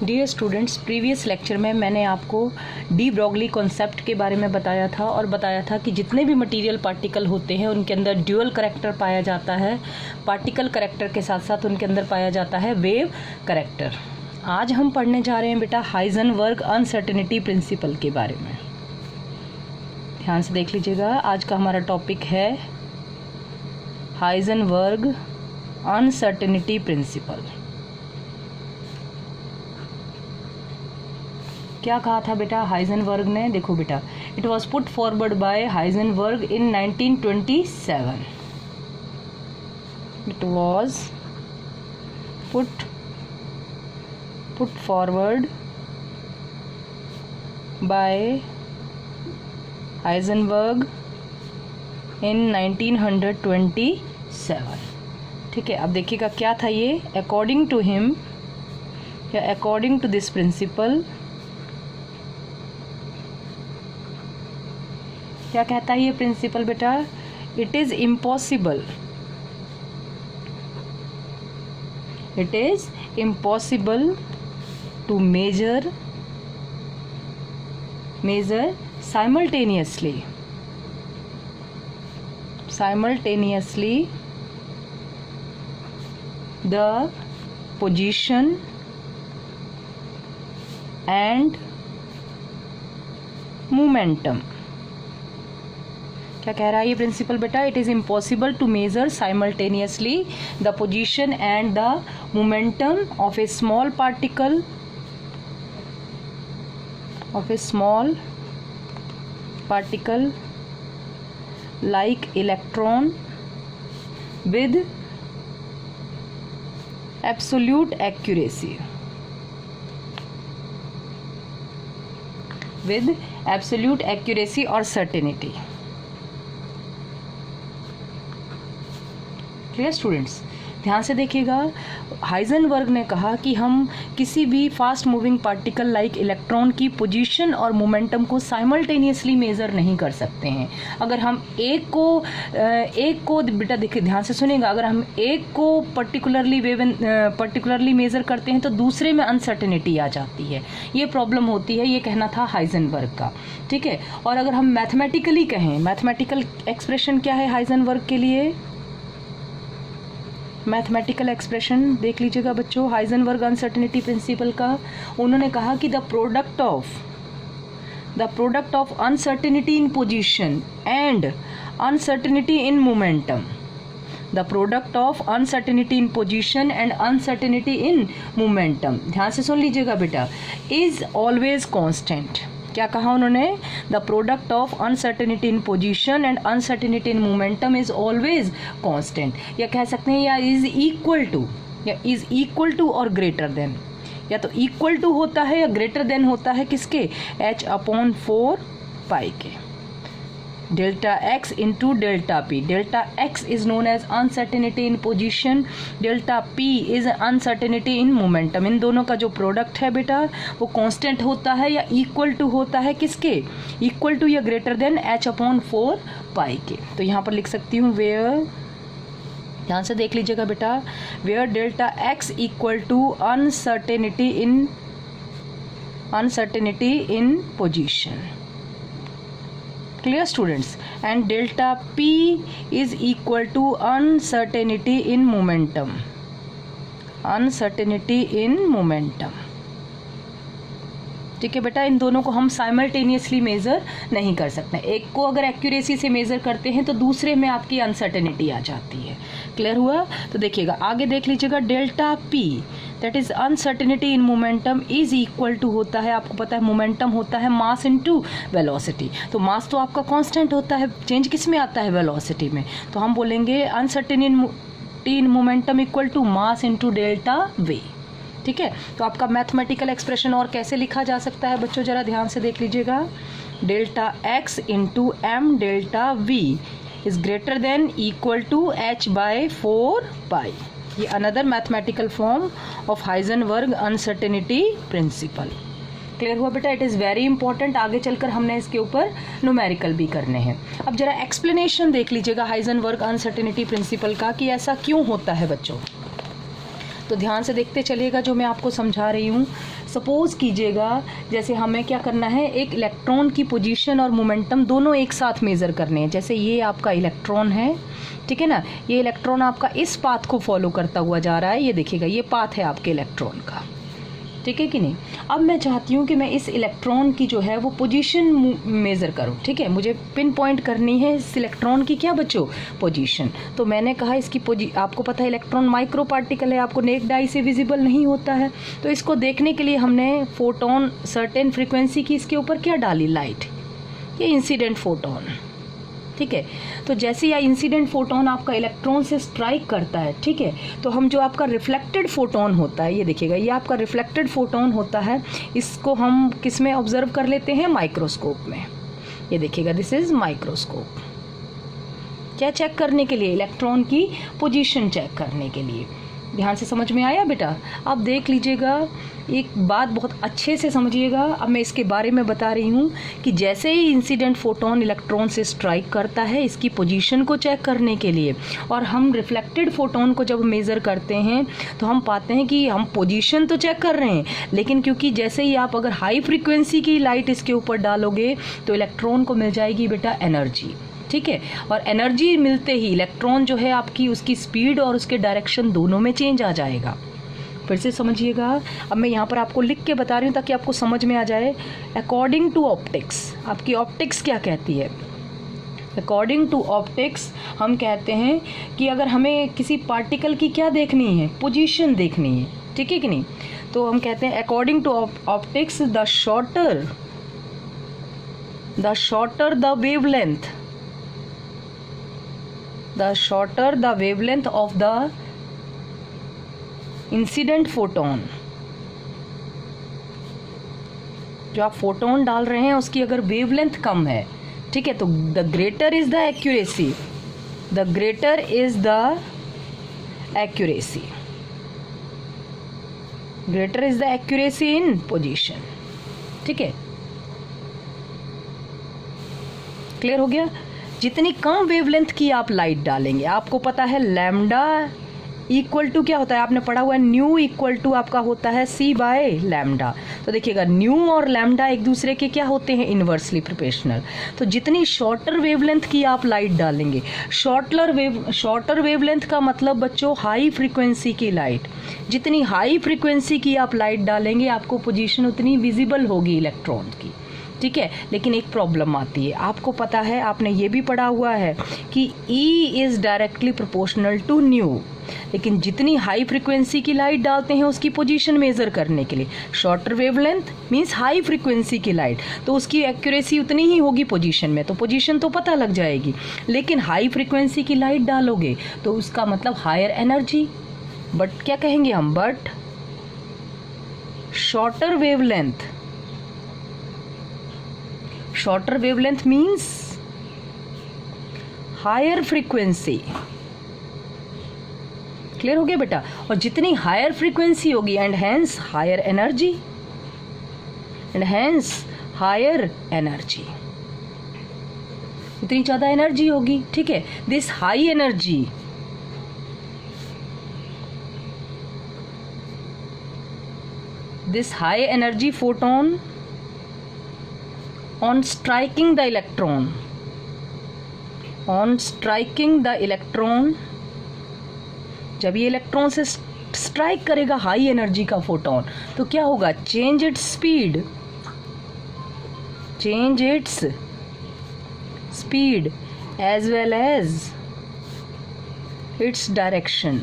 Dear students, previous lecture में मैंने आपको डी ब्रॉगली कॉन्सेप्ट के बारे में बताया था और बताया था कि जितने भी मटेरियल पार्टिकल होते हैं उनके अंदर ड्यूअल करैक्टर पाया जाता है। पार्टिकल करैक्टर के साथ साथ उनके अंदर पाया जाता है वेव करैक्टर। आज हम पढ़ने जा रहे हैं बेटा हाइजेनबर्ग अनसर्टेनिटी प्रिंसिपल के बारे में। ध्यान से देख लीजिएगा, आज का हमारा टॉपिक है हाइजेनबर्ग अनसर्टेनिटी प्रिंसिपल। क्या कहा था बेटा हाइजेनबर्ग ने? देखो बेटा, it was put forward by Heisenberg in 1927। It was put forward by Heisenberg in 1927। ठीक है, अब देखिएगा क्या था ये। अकॉर्डिंग टू हिम या अकॉर्डिंग टू दिस प्रिंसिपल, क्या कहता है ये प्रिंसिपल बेटा? It is impossible to measure simultaneously the position and momentum। क्या कह रहा है ये प्रिंसिपल बेटा? It is impossible to measure simultaneously the position and the momentum of a small particle like electron with absolute accuracy or certainty। Clear students? ध्यान से देखिएगा, Heisenberg ने कहा कि हम किसी भी fast moving particle like electron की पोजीशन और मोमेंटम को साइमल्टेनियसली मेज़र नहीं कर सकते हैं। अगर हम एक को बेटा देखिए, ध्यान से सुनिएगा, अगर हम एक को पर्टिकुलरली मेज़र करते हैं तो दूसरे में अनसर्टेनिटी आ जाती है। ये प्रॉब्लम होती है, ये कहना था हाइजेनबर्ग का। ठीक है, और अगर हम मैथमेटिकली कहें, मैथमेटिकल एक्सप्रेशन क्या है हाइजेनबर्ग के लिए? मैथमेटिकल एक्सप्रेशन देख लीजिएगा बच्चों, हाइजेनबर्ग अनसर्टेनिटी प्रिंसिपल का। उन्होंने कहा कि the product of uncertainty in position and uncertainty in momentum, the product of uncertainty in position and uncertainty in momentum, ध्यान से सुन लीजिएगा बेटा, इज ऑलवेज कांस्टेंट। क्या कहा उन्होंने? The product of uncertainty in position and uncertainty in momentum is always constant. या कह सकते हैं या इज इक्वल टू और ग्रेटर देन, या तो इक्वल टू होता है या ग्रेटर देन होता है किसके? h/4 पाई के। Delta x into delta p। Delta x is known as uncertainty in position, delta p is uncertainty in momentum. इन दोनों का जो प्रोडक्ट है बेटा वो कांस्टेंट होता है या इक्वल टू होता है किसके? इक्वल टू या ग्रेटर देन h/4 पाई के। तो यहाँ पर लिख सकती हूँ वेयर, ध्यान से देख लीजिएगा बेटा, where delta x equal to uncertainty in position. Clear students? And delta p is equal to uncertainty in momentum. ठीक है बेटा, इन दोनों को हम साइमल्टेनियसली मेज़र नहीं कर सकते। एक को अगर एक्यूरेसी से मेज़र करते हैं तो दूसरे में आपकी अनसर्टेनिटी आ जाती है। क्लियर हुआ? तो देखिएगा, आगे देख लीजिएगा, delta p that is uncertainty in momentum is equal to होता है, आपको पता है मोमेंटम होता है मास इनटू वेलोसिटी। तो मास तो आपका कांस्टेंट होता है, चेंज किस में आता है? वेलोसिटी में। तो हम बोलेंगे uncertainty in momentum equal to mass into delta v। ठीक है, तो आपका मैथमेटिकल एक्सप्रेशन और कैसे लिखा जा सकता है बच्चों, जरा ध्यान से देख लीजिएगा। Delta x into m delta v is greater than equal to h/4 pi. ये another mathematical form of Heisenberg uncertainty principle. Clear हुआ बेटा? It is very important. आगे चलकर हमने इसके ऊपर न्यूमेरिकल भी करने हैं। अब जरा एक्सप्लेनेशन देख लीजिएगा हाइजेनबर्ग अनसर्टेनिटी प्रिंसिपल का कि ऐसा क्यों होता है बच्चों। तो ध्यान से देखते चलिएगा जो मैं आपको समझा रही हूँ। सपोज कीजिएगा जैसे हमें क्या करना है, एक इलेक्ट्रॉन की पोजीशन और मोमेंटम दोनों एक साथ मेज़र करने हैं। जैसे ये आपका इलेक्ट्रॉन है, ठीक है ना, ये इलेक्ट्रॉन आपका इस पाथ को फॉलो करता हुआ जा रहा है, ये देखिएगा ये पाथ है आपके इलेक्ट्रॉन का, ठीक है कि नहीं। अब मैं चाहती हूँ कि मैं इस इलेक्ट्रॉन की जो है वो पोजीशन मेज़र करूँ, ठीक है, मुझे पिन पॉइंट करनी है इस इलेक्ट्रॉन की क्या बच्चों, पोजीशन। तो मैंने कहा इसकी आपको पता है इलेक्ट्रॉन माइक्रो पार्टिकल है, आपको नेक्ड आई से विजिबल नहीं होता है, तो इसको देखने के लिए हमने फोटोन सर्टेन फ्रीक्वेंसी की इसके ऊपर क्या डाली, लाइट, ये इंसिडेंट फोटोन, ठीक है। तो जैसे यह इंसिडेंट फोटोन आपका इलेक्ट्रॉन से स्ट्राइक करता है, ठीक है, तो हम जो आपका रिफ्लेक्टेड फोटोन होता है, ये देखिएगा ये आपका रिफ्लेक्टेड फोटोन होता है, इसको हम किस में ऑब्जर्व कर लेते हैं, माइक्रोस्कोप में। ये देखिएगा दिस इज माइक्रोस्कोप, क्या चेक करने के लिए, इलेक्ट्रॉन की पोजीशन चेक करने के लिए। ध्यान से समझ में आया बेटा। अब देख लीजिएगा, एक बात बहुत अच्छे से समझिएगा, अब मैं इसके बारे में बता रही हूँ कि जैसे ही इंसिडेंट फोटोन इलेक्ट्रॉन से स्ट्राइक करता है इसकी पोजीशन को चेक करने के लिए, और हम रिफ्लेक्टेड फोटोन को जब मेज़र करते हैं तो हम पाते हैं कि हम पोजीशन तो चेक कर रहे हैं, लेकिन क्योंकि जैसे ही आप अगर हाई फ्रीक्वेंसी की लाइट इसके ऊपर डालोगे तो इलेक्ट्रॉन को मिल जाएगी बेटा एनर्जी, ठीक है, और एनर्जी मिलते ही इलेक्ट्रॉन जो है आपकी उसकी स्पीड और उसके डायरेक्शन दोनों में चेंज आ जाएगा। फिर से समझिएगा, अब मैं यहाँ पर आपको लिख के बता रही हूँ ताकि आपको समझ में आ जाए। अकॉर्डिंग टू ऑप्टिक्स, आपकी ऑप्टिक्स क्या कहती है, अकॉर्डिंग टू ऑप्टिक्स हम कहते हैं कि अगर हमें किसी पार्टिकल की क्या देखनी है, पोजीशन देखनी है, ठीक है कि नहीं, तो हम कहते हैं according to optics the shorter the wavelength, the shorter the wavelength of the incident photon, जो आप फोटोन डाल रहे हैं उसकी अगर वेवलेंथ कम है, ठीक है, तो the greater is the accuracy, the greater is the accuracy, greater is the accuracy in position, ठीक है, क्लियर हो गया। जितनी कम वेवलेंथ की आप लाइट डालेंगे, आपको पता है लैम्डा इक्वल टू क्या होता है, आपने पढ़ा हुआ है न्यू इक्वल टू आपका होता है सी बाय लैम्डा। तो देखिएगा न्यू और लैम्डा एक दूसरे के क्या होते हैं, इन्वर्सली प्रोपोर्शनल। तो जितनी शॉर्टर वेवलेंथ की आप लाइट डालेंगे, शॉर्टर वेवलेंथ का मतलब बच्चों हाई फ्रीक्वेंसी की लाइट, जितनी हाई फ्रीक्वेंसी की आप लाइट डालेंगे आपको पोजीशन उतनी विजिबल होगी इलेक्ट्रॉन की, ठीक है। लेकिन एक प्रॉब्लम आती है, आपको पता है, आपने ये भी पढ़ा हुआ है कि E is directly proportional to nu, लेकिन जितनी हाई फ्रीक्वेंसी की लाइट डालते हैं उसकी पोजीशन मेज़र करने के लिए, shorter wavelength means high frequency की लाइट, तो उसकी एक्यूरेसी उतनी ही होगी पोजीशन में, तो पोजीशन तो पता लग जाएगी। लेकिन हाई फ्रीक्वेंसी की लाइट डालोगे तो उसका मतलब हायर एनर्जी, बट क्या कहेंगे हम, but shorter wavelength, shorter wavelength means higher frequency, clear हो गया बेटा। और जितनी हायर फ्रीक्वेंसी होगी and hence higher energy, and hence higher energy, उतनी ज़्यादा एनर्जी होगी, ठीक है। This high energy, this high energy photon on striking the electron, on striking the electron, जब ये इलेक्ट्रॉन से स्ट्राइक करेगा हाई एनर्जी का फोटोन तो क्या होगा, change its speed, change its speed as well as its direction.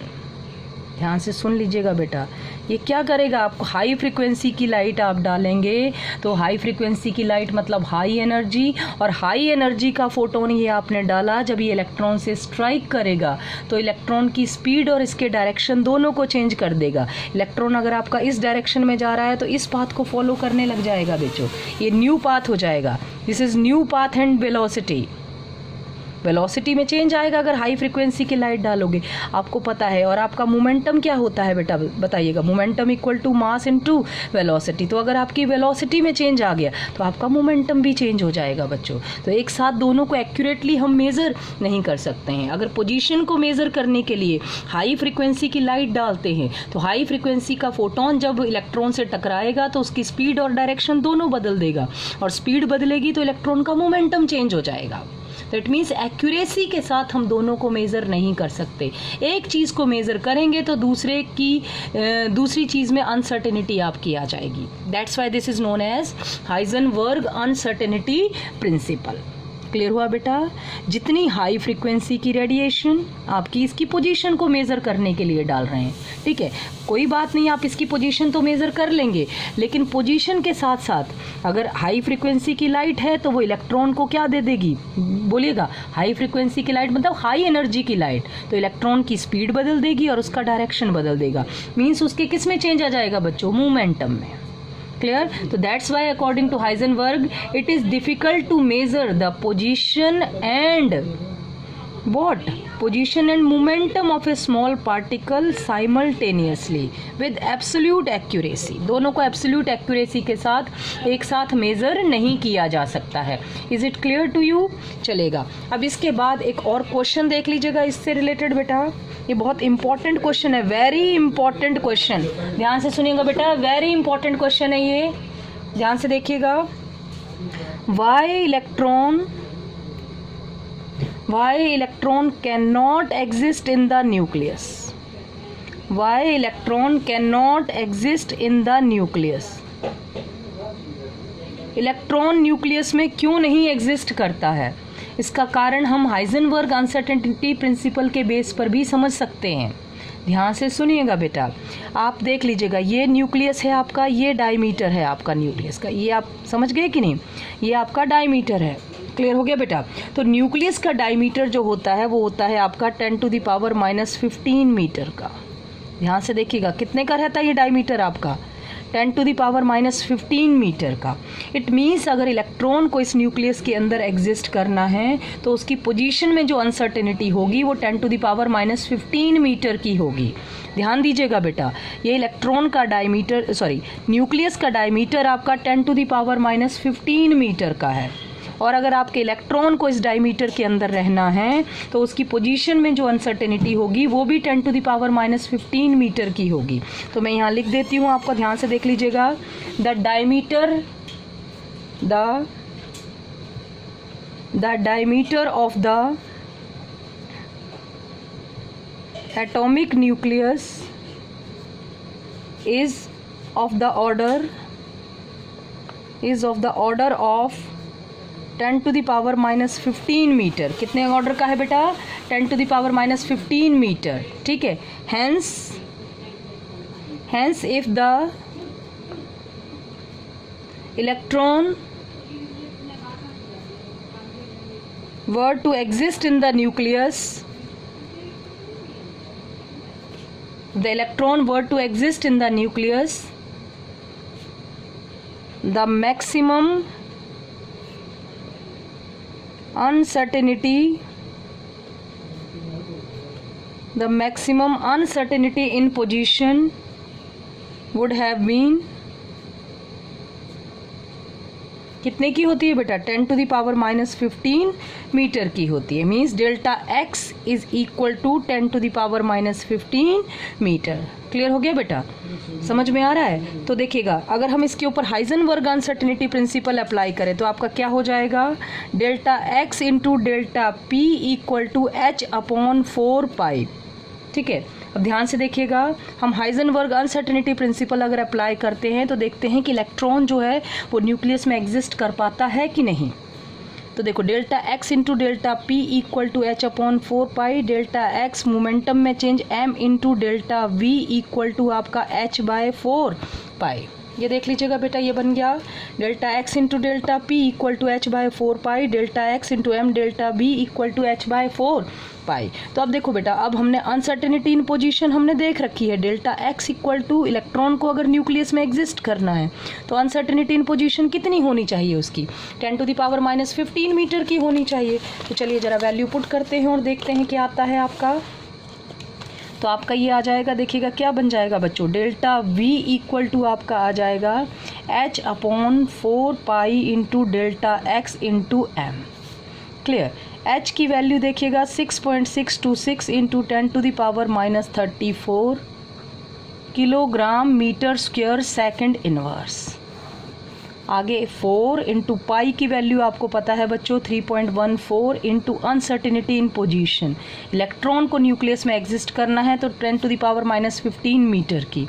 ध्यान से सुन लीजिएगा बेटा, ये क्या करेगा, आपको हाई फ्रीक्वेंसी की लाइट आप डालेंगे तो हाई फ्रीक्वेंसी की लाइट मतलब हाई एनर्जी, और हाई एनर्जी का फोटोन ये आपने डाला, जब ये इलेक्ट्रॉन से स्ट्राइक करेगा तो इलेक्ट्रॉन की स्पीड और इसके डायरेक्शन दोनों को चेंज कर देगा। इलेक्ट्रॉन अगर आपका इस डायरेक्शन में जा रहा है तो इस पाथ को फॉलो करने लग जाएगा बच्चों, ये न्यू पाथ हो जाएगा, this is new path and velocity, velocity में चेंज आएगा अगर हाई फ्रीक्वेंसी की लाइट डालोगे, आपको पता है। और आपका मोमेंटम क्या होता है बेटा, बताइएगा। Momentum equal to mass into velocity. तो अगर आपकी वेलोसिटी में चेंज आ गया तो आपका मोमेंटम भी चेंज हो जाएगा बच्चों। तो एक साथ दोनों को एक्यूरेटली हम मेज़र नहीं कर सकते हैं। अगर पोजीशन को मेज़र करने के लिए हाई फ्रीक्वेंसी की लाइट डालते हैं तो हाई फ्रीक्वेंसी का फोटोन जब इलेक्ट्रॉन से टकराएगा तो उसकी स्पीड और डायरेक्शन दोनों बदल देगा, और स्पीड बदलेगी तो इलेक्ट्रॉन का मोमेंटम चेंज हो जाएगा। तो इट मीन्स एक्यूरेसी के साथ हम दोनों को मेज़र नहीं कर सकते। एक चीज़ को मेज़र करेंगे तो दूसरी चीज़ में अनसर्टेनिटी आपकी आ जाएगी। That's why this is known as Heisenberg uncertainty principle. Clear हुआ बेटा? जितनी हाई फ्रीक्वेंसी की रेडिएशन आपकी इसकी पोजीशन को मेज़र करने के लिए डाल रहे हैं, ठीक है, कोई बात नहीं, आप इसकी पोजीशन तो मेज़र कर लेंगे, लेकिन पोजीशन के साथ साथ अगर हाई फ्रीक्वेंसी की लाइट है तो वो इलेक्ट्रॉन को क्या दे देगी, बोलिएगा। हाई फ्रीक्वेंसी की लाइट मतलब हाई एनर्जी की लाइट, तो इलेक्ट्रॉन की स्पीड बदल देगी और उसका डायरेक्शन बदल देगा। मीन्स उसके किस में चेंज आ जाएगा बच्चों? मोमेंटम में। Clear? So that's why according to Heisenberg it is difficult to measure the position and momentum of a small particle simultaneously with absolute accuracy। दोनों को absolute accuracy के साथ एक साथ मेज़र नहीं किया जा सकता है। Is it clear to you? चलेगा। अब इसके बाद एक और क्वेश्चन देख लीजिएगा इससे रिलेटेड बेटा। ये बहुत इंपॉर्टेंट क्वेश्चन है, वेरी इंपॉर्टेंट क्वेश्चन। ध्यान से सुनिएगा बेटा, वेरी इंपॉर्टेंट क्वेश्चन है ये, ध्यान से देखिएगा। why electron cannot exist in the nucleus? Why electron cannot exist in the nucleus? Electron nucleus में क्यों नहीं एग्जिस्ट करता है? इसका कारण हम हाइजेनबर्ग अनसर्टेनिटी प्रिंसिपल के बेस पर भी समझ सकते हैं। ध्यान से सुनिएगा बेटा, आप देख लीजिएगा, ये न्यूक्लियस है आपका, ये डायमीटर है आपका न्यूक्लियस का, ये आप समझ गए कि नहीं? ये आपका डायमीटर है। क्लियर हो गया बेटा? तो न्यूक्लियस का डायमीटर जो होता है वो होता है आपका 10⁻⁻15 मीटर का। ध्यान से देखिएगा, कितने का रहता है ये डायमीटर आपका? 10⁻⁻15 मीटर का। इट मीन्स अगर इलेक्ट्रॉन को इस न्यूक्लियस के अंदर एग्जिस्ट करना है तो उसकी पोजीशन में जो अनसर्टेनिटी होगी वो 10⁻⁻15 मीटर की होगी। ध्यान दीजिएगा बेटा, ये इलेक्ट्रॉन का डायमीटर, न्यूक्लियस का डायमीटर आपका 10⁻⁻15 मीटर का है। और अगर आपके इलेक्ट्रॉन को इस डायमीटर के अंदर रहना है तो उसकी पोजीशन में जो अनसर्टेनिटी होगी वो भी 10⁻⁻15 मीटर की होगी। तो मैं यहाँ लिख देती हूँ, आपको ध्यान से देख लीजिएगा। The diameter of the atomic nucleus is of the order of 10⁻⁻15 metre. कितने ऑर्डर का है बेटा? 10⁻⁻15 मीटर, ठीक है। hence if the electron were to exist in the nucleus, the maximum uncertainty in position would have been, कितने की होती है बेटा? 10⁻⁻15 मीटर की होती है। Means delta x is equal to 10⁻⁻15 metre. Clear हो गया बेटा? समझ में आ रहा है? तो देखिएगा, अगर हम इसके ऊपर हाइजेनबर्ग अनसर्टेनिटी प्रिंसिपल अप्लाई करें तो आपका क्या हो जाएगा? Delta x into delta p equal to h/4π। ठीक है, अब ध्यान से देखिएगा, हम हाइजेनबर्ग अनसर्टेनिटी प्रिंसिपल अगर अप्लाई करते हैं तो देखते हैं कि इलेक्ट्रॉन जो है वो न्यूक्लियस में एग्जिस्ट कर पाता है कि नहीं। तो देखो, delta x into delta p equal to h/4π, delta x momentum में change m into delta v equal to आपका h/4π। ये देख लीजिएगा बेटा, ये बन गया delta x into delta p equal to h by 4 pi delta x into m delta v equal to h by 4 pi. तो अब देखो बेटा, अब हमने अनसर्टेनिटी इन पोजीशन हमने देख रखी है। Delta x equal two electron को अगर न्यूक्लियस में एग्जिस्ट करना है तो अनसर्टेनिटी इन पोजीशन कितनी होनी चाहिए उसकी, 10⁻⁻15 मीटर की होनी चाहिए। तो चलिए ज़रा वैल्यू पुट करते हैं और देखते हैं क्या आता है आपका। तो आपका ये आ जाएगा, देखिएगा क्या बन जाएगा बच्चों, डेल्टा वी इक्वल टू आपका आ जाएगा h/4 pi into delta x into m. Clear. h की वैल्यू देखिएगा 6.626 into 10⁻⁻34 kilogram metre square second inverse. आगे 4 इंटू पाई की वैल्यू आपको पता है बच्चों 3.14 इंटू अनसर्टिनिटी इन पोजीशन। इलेक्ट्रॉन को न्यूक्लियस में एग्जिस्ट करना है तो 10⁻⁻15 मीटर की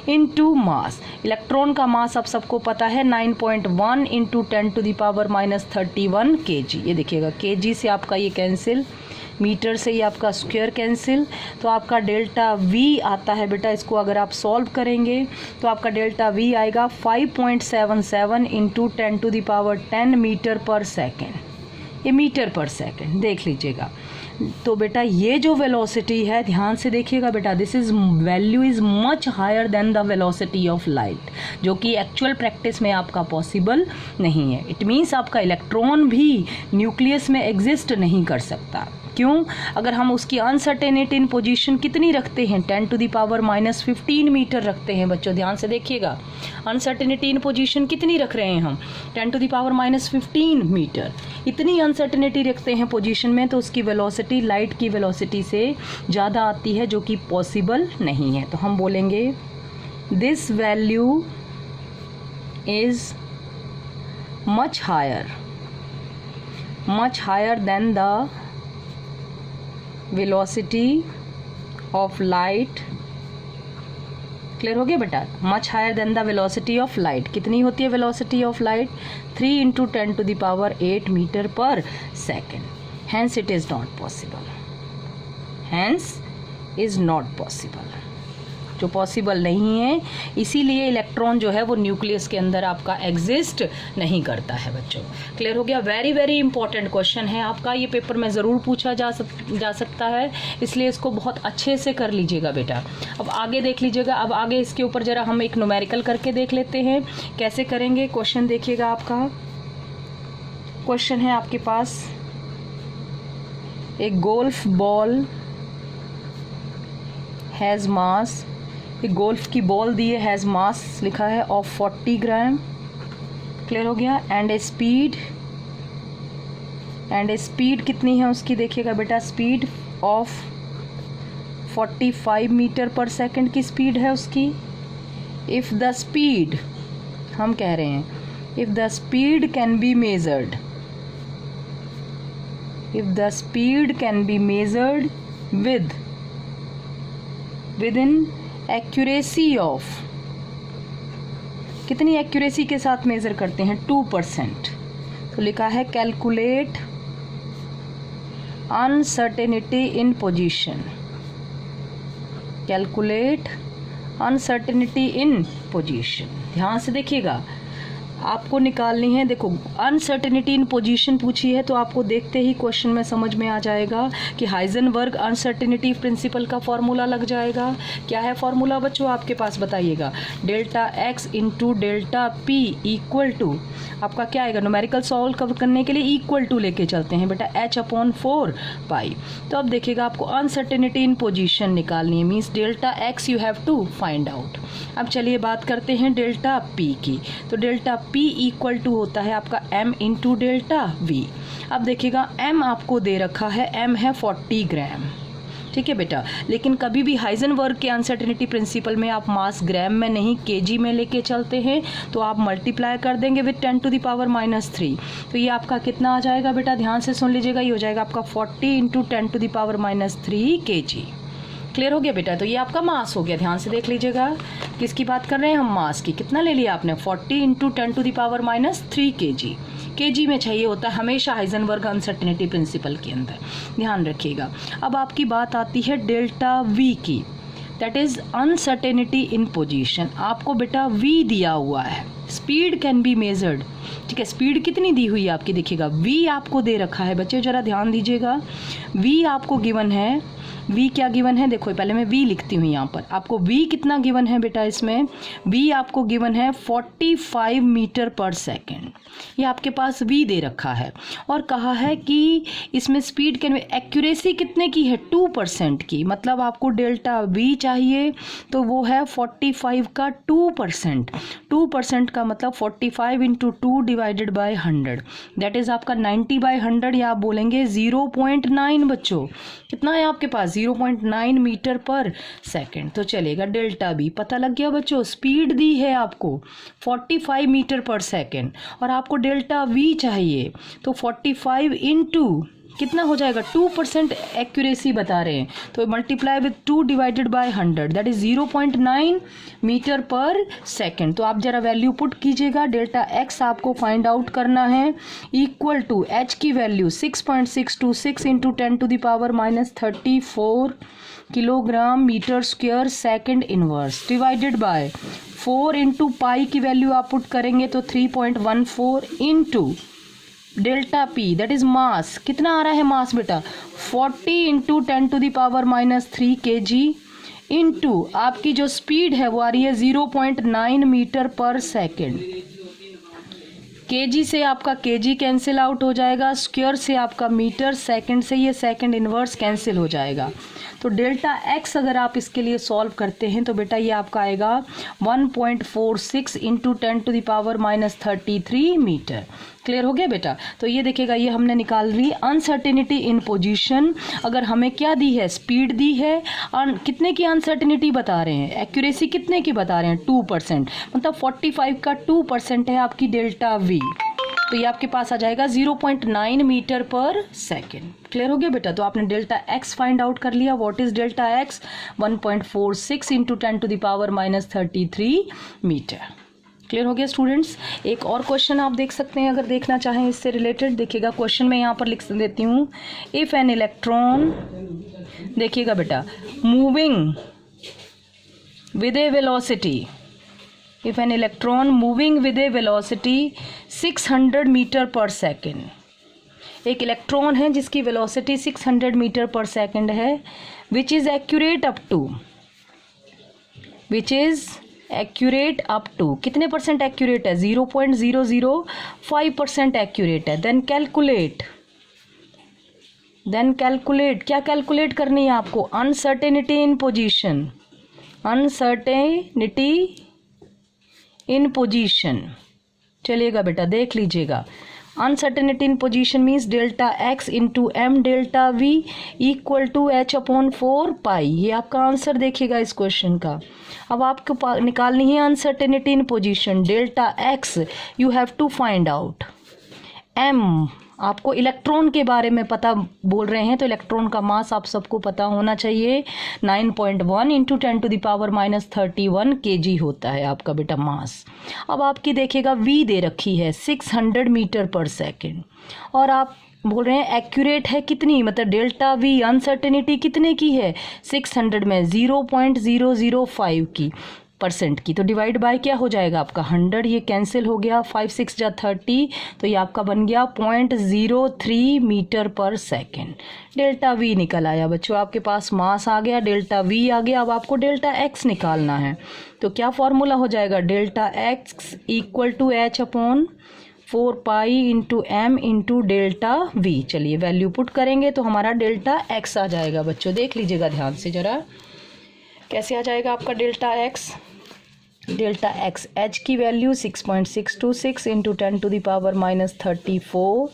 इंटू मास। इलेक्ट्रॉन का मास आप सबको पता है 9.1 इंटू 10⁻31 kg। ये देखिएगा kg से आपका ये कैंसिल, मीटर से ये आपका स्क्वायर कैंसिल। तो आपका डेल्टा वी आता है बेटा, इसको अगर आप सॉल्व करेंगे तो आपका डेल्टा वी आएगा 5.77 इंटू 10⁻10 मीटर पर सेकेंड। ये मीटर पर सेकेंड देख लीजिएगा। तो बेटा ये जो वेलोसिटी है, ध्यान से देखिएगा बेटा, this is value is much higher than the velocity of light, जो कि एक्चुअल प्रैक्टिस में आपका पॉसिबल नहीं है। इट मीन्स आपका इलेक्ट्रॉन भी न्यूक्लियस में एग्जिस्ट नहीं कर सकता। क्यों? अगर हम उसकी अनसर्टेनिटी इन पोजीशन कितनी रखते हैं, 10⁻⁻15 मीटर रखते हैं बच्चों, ध्यान से देखिएगा। अनसर्टेनिटी इन पोजीशन कितनी रख रहे हैं हम, 10⁻⁻15 मीटर। इतनी अनसर्टेनिटी रखते हैं पोजीशन में तो उसकी वेलोसिटी लाइट की वेलोसिटी से ज़्यादा आती है, जो कि पॉसिबल नहीं है। तो हम बोलेंगे this value is much higher than the velocity of light. Clear हो गया बेटा, much higher than the velocity of light. कितनी होती है velocity of light, 3 into 10⁸ metre per second. Hence it is not possible, hence is not possible, जो possible नहीं है। इसीलिए इलेक्ट्रॉन जो है वो न्यूक्लियस के अंदर आपका एग्जिस्ट नहीं करता है बच्चों। क्लियर हो गया। वेरी वेरी इंपॉर्टेंट क्वेश्चन है आपका, ये पेपर में ज़रूर पूछा जा सकता है, इसलिए इसको बहुत अच्छे से कर लीजिएगा बेटा। अब आगे देख लीजिएगा। अब आगे इसके ऊपर ज़रा हम एक न्यूमेरिकल करके देख लेते हैं कैसे करेंगे। क्वेश्चन देखिएगा, आपका क्वेश्चन है आपके पास, एक गोल्फ बॉल हैज़ मास, एक गोल्फ की बॉल दी है, हैज़ मास लिखा है ऑफ 40 ग्राम। क्लियर हो गया। एंड ए स्पीड कितनी है उसकी, देखिएगा बेटा, स्पीड ऑफ 45 मीटर पर सेकंड की स्पीड है उसकी। इफ़ द स्पीड, हम कह रहे हैं if the speed can be measured, if the speed can be measured with in accuracy of, कितनी एक्यूरेसी के साथ मेज़र करते हैं, 2%। तो लिखा है calculate uncertainty in position, calculate uncertainty in position. ध्यान से देखिएगा, आपको निकालनी है। देखो अनसर्टेनिटी इन पोजीशन पूछी है तो आपको देखते ही क्वेश्चन में समझ में आ जाएगा कि हाइजेनबर्ग अनसर्टेनिटी प्रिंसिपल का फॉर्मूला लग जाएगा। क्या है फॉर्मूला बच्चों आपके पास, बताइएगा। Delta x into delta p equal to आपका क्या आएगा, न्यूमेरिकल सॉल्व करने के लिए इक्वल टू लेके चलते हैं बेटा, h/4 पाई। तो अब देखिएगा आपको अनसर्टेनिटी इन पोजीशन निकालनी है, means delta x you have to find out. अब चलिए बात करते हैं डेल्टा पी की। तो डेल्टा पी इक्वल टू होता है आपका m इंटू डेल्टा वी। अब देखिएगा m आपको दे रखा है, m है 40 ग्राम, ठीक है बेटा। लेकिन कभी भी हाइजेनबर्ग के अनसर्टेनिटी प्रिंसिपल में आप मास ग्राम में नहीं केजी में लेके चलते हैं, तो आप मल्टीप्लाई कर देंगे विद 10⁻³ तो ये आपका कितना आ जाएगा बेटा, ध्यान से सुन लीजिएगा, ये हो जाएगा आपका 40 इंटू 10⁻³ kg। क्लियर हो गया बेटा। तो ये आपका मास हो गया, ध्यान से देख लीजिएगा, किसकी बात कर रहे हैं हम, मास की। कितना ले लिया आपने, 40 इंटू 10⁻³ kg। kg में चाहिए होता है हमेशा हाइजेनबर्ग अनसर्टेनिटी प्रिंसिपल के अंदर, ध्यान रखिएगा। अब आपकी बात आती है डेल्टा वी की। That is uncertainty in position. आपको बेटा v दिया हुआ है, स्पीड कैन बी मेजर्ड, ठीक है। स्पीड कितनी दी हुई है आपकी, देखिएगा v आपको दे रखा है बच्चे, जरा ध्यान दीजिएगा। v आपको गिवन है, v क्या गिवन है, देखो पहले मैं v लिखती हूँ यहाँ पर। आपको v कितना गिवन है बेटा, इसमें v आपको गिवन है 45 मीटर पर सेकेंड, ये आपके पास v दे रखा है। और कहा है कि इसमें स्पीड कैन, एक्यूरेसी कितने की है, 2% की, मतलब आपको डेल्टा v चाहिए तो वो है 45 का 2%। 2% का मतलब 45 into 2 divided by 100, that is आपका 90/100, या आप बोलेंगे 0.9 बच्चों, कितना है आपके पास 0.9 मीटर पर सेकेंड। तो चलेगा डेल्टा बी पता लग गया बच्चों, स्पीड दी है आपको 45 मीटर पर सेकेंड और आपको डेल्टा वी चाहिए, तो 45 इंटू कितना हो जाएगा, 2% एक्यूरेसी बता रहे हैं, तो multiply with 2 divided by 100, that is 0.9 metre per second. तो आप जरा वैल्यू पुट कीजिएगा, डेल्टा एक्स आपको फाइंड आउट करना है, इक्वल टू एच की value 6.626 into 10⁻³ kilogram metre square second inverse, divided by 4 into pi की वैल्यू आप पुट करेंगे तो 3.14 into delta p, that is mass, कितना आ रहा है मास बेटा, 40 इंटू 10⁻³ kg इंटू आपकी जो स्पीड है वो आ रही है 0.9 मीटर पर सेकेंड। kg से आपका kg कैंसिल आउट हो जाएगा, स्क्वायर से आपका मीटर, सेकंड से ये सेकंड इनवर्स कैंसिल हो जाएगा। तो डेल्टा x अगर आप इसके लिए सॉल्व करते हैं तो बेटा ये आपका आएगा 1.46 इंटू 10⁻³ मीटर। क्लियर हो गया बेटा। तो ये देखिएगा, ये हमने निकाल ली अनसर्टेनिटी इन पोजीशन। अगर हमें क्या दी है, स्पीड दी है, कितने की अनसर्टेनिटी बता रहे हैं, एक्यूरेसी कितने की बता रहे हैं, 2%, मतलब 45 का 2% है आपकी डेल्टा वी, तो ये आपके पास आ जाएगा 0.9 मीटर पर सेकेंड। क्लियर हो गया बेटा। तो आपने डेल्टा एक्स फाइंड आउट कर लिया। What is delta x, 1.46 into 10⁻³ metre. Clear हो गया स्टूडेंट्स। एक और क्वेश्चन आप देख सकते हैं अगर देखना चाहें इससे रिलेटेड। देखिएगा क्वेश्चन में यहाँ पर लिख देती हूँ, इफ एन इलेक्ट्रॉन, देखिएगा बेटा, moving with a velocity, if an electron moving with a velocity 600 metre per second, एक इलेक्ट्रॉन है जिसकी वेलोसिटी 600 मीटर पर सेकेंड है, which is accurate up to कितने परसेंट एक्यूरेट है, 0.005% एक्यूरेट है। देन कैलकुलेट, क्या कैलकुलेट करनी है आपको, uncertainty in position, uncertainty in position. चलिएगा बेटा देख लीजिएगा, uncertainty in position means delta x into m delta v equal to h/4 pi. ये आपका आंसर देखिएगा इस क्वेश्चन का। अब आपको निकालनी है uncertainty in position, delta x you have to find out, m आपको इलेक्ट्रॉन के बारे में पता बोल रहे हैं तो इलेक्ट्रॉन का मास आप सबको पता होना चाहिए, 9.1 इंटू 10⁻31 kg होता है आपका बेटा मास। अब आपकी देखिएगा v दे रखी है 600 मीटर पर सेकेंड, और आप बोल रहे हैं एक्यूरेट है कितनी, मतलब डेल्टा वी अनसर्टेनिटी कितने की है, 600 में 0.005 की परसेंट की, तो डिवाइड बाय क्या हो जाएगा आपका 100, ये कैंसिल हो गया, 5 6 जा 30, तो ये आपका बन गया 0.03 metre per second. Delta we निकल आया बच्चों, आपके पास मास आ गया, डेल्टा वी आ गया। अब आपको डेल्टा एक्स निकालना है, तो क्या फॉर्मूला हो जाएगा, delta x equal to h/4 pi into m into delta v. चलिए वैल्यू पुट करेंगे तो हमारा डेल्टा एक्स आ जाएगा बच्चों, देख लीजिएगा ध्यान से जरा कैसे आ जाएगा आपका delta x. Delta x h की value 6.626 into 10⁻³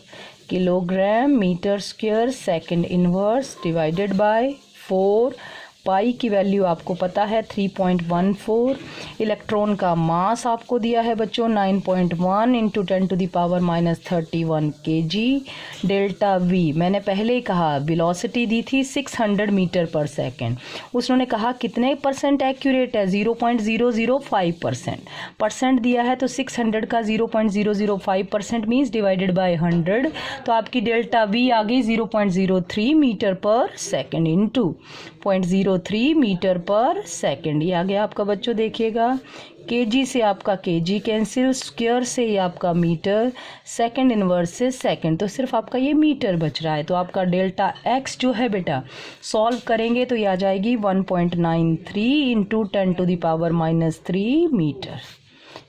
kilogram metre square second inverse divided by 4, pi की वैल्यू आपको पता है 3.14, इलेक्ट्रॉन का मास आपको दिया है बच्चों 9.1 इंटू 10⁻³ kg, डेल्टा वी मैंने पहले ही कहा वेलोसिटी दी थी 600 मीटर पर सेकेंड, उसने कहा कितने परसेंट एक्यूरेट है, 0.005%, परसेंट दिया है तो 600 का 0.005% मीन्स डिवाइडेड बाय 100, तो आपकी डेल्टा वी आ गई 0.03 metre per second into 0.0 0.03 metre पर सेकंड। ये आ गया आपका बच्चों, देखिएगा केजी से आपका केजी कैंसिल, स्क्वायर से ये आपका मीटर, सेकंड इनवर्स से सेकंड, तो सिर्फ आपका ये मीटर बच रहा है। तो आपका डेल्टा एक्स जो है बेटा सॉल्व करेंगे तो ये आ जाएगी 1.93 इंटू 10⁻³ मीटर।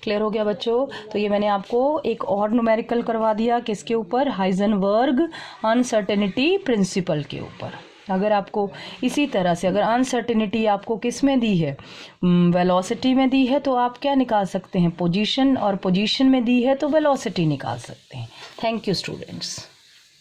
क्लियर हो गया बच्चों। तो ये मैंने आपको एक और न्यूमेरिकल करवा दिया किसके ऊपर, हाइजेनबर्ग अनसर्टेनिटी प्रिंसिपल के ऊपर। अगर आपको इसी तरह से अगर अनसर्टेनिटी आपको किस में दी है, वेलोसिटी में दी है, तो आप क्या निकाल सकते हैं, पोजीशन, और पोजीशन में दी है तो वेलोसिटी निकाल सकते हैं। Thank you students.